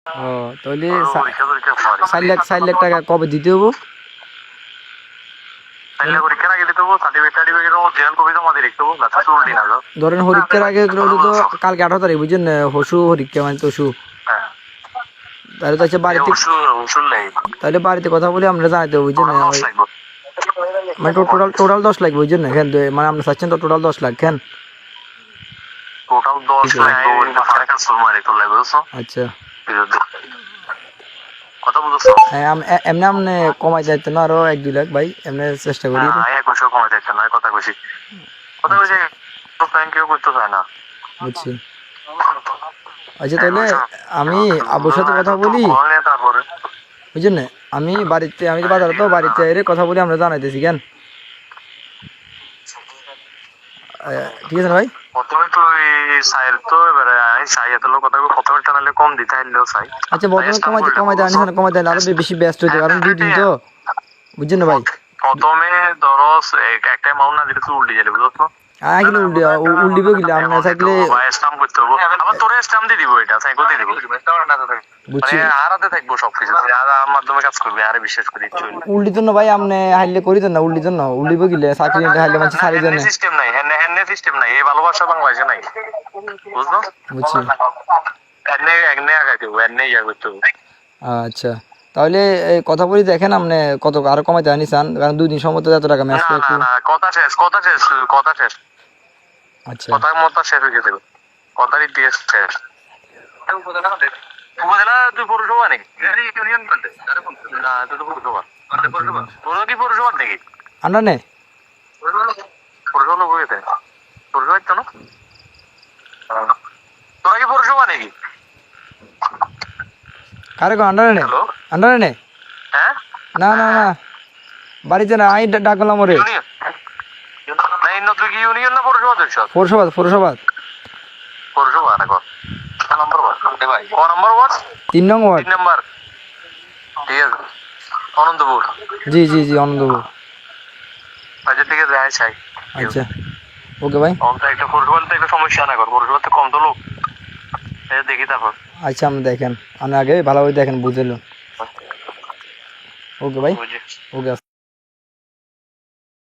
ও তাহলে 4 লাখ টাকা কবে দিতে হবো? ধরেন পরীক্ষার আগে তো কালকে 18 তারিখ বুঝছেন, হসু পরীক্ষা মানে তো তাহলে তো আচ্ছা বাড়িতে, তাহলে বাড়িতে কথা বলে আমরা জানাই দেবো বুঝছেন, মানে টোটাল 10 লাখ বুঝছেন না কেন, মানে আপনি চাচ্ছেন তো টোটাল 10 লাখ কেন? আচ্ছা হ্যাঁ এমনি আপনি কমাই যাইতে না আরো 1-2 লাখ ভাই, এমনি চেষ্টা করি। বুঝছি। আচ্ছা তাহলে আমি আব্বুর সাথে কথা বলি বুঝছেন না, আমি তো বাজারে তো বাড়িতে এর কথা বলি আমরা জানাইতেছি কেন, ঠিক আছে না ভাই? আচ্ছা বর্তমানে কমাই দেওয়া নিছে না, কমাই দেয় আরো বেশি ব্যস্ত হইতে, কারণ 2 দিন তো বুঝছেন না ভাই। কিন্তু উল্টিবে গেলে আপনার থাকলে উল্টি তো না ভাই, আপনি হাইলে করি তো না উল্টি তো না উল্টিবে গেলে চাকরি হাইলে মানুষ ছাড়ি দেন। বুঝছি। আচ্ছা তাহলে কথা বলি দেখেন আপনি কত আরো কমাই দেওয়া নিছেন, কারণ 2 দিন সময় তো এত টাকা ম্যাচ একটু। আচ্ছা আন্ডা নে কারে কো আন্ডারে নে আন্ডারে নে না না না বাড়িতে না আই ডাকলাম ওরে পৌরসভা 3 নং ওয়ার্ড। অনন্তপুর। জি জি জি অনন্তপুর। আচ্ছা ঠিক আছে আচ্ছা ওকে ভাই। একটা পৌরসভাতে একটা সমস্যা না কর, পৌরসভাতে কম তো লোক দেখি তারপর। আচ্ছা আপনি দেখেন, আপনি আগে ভালোভাবে দেখেন বুঝলেন। ওকে ভাই ওকে।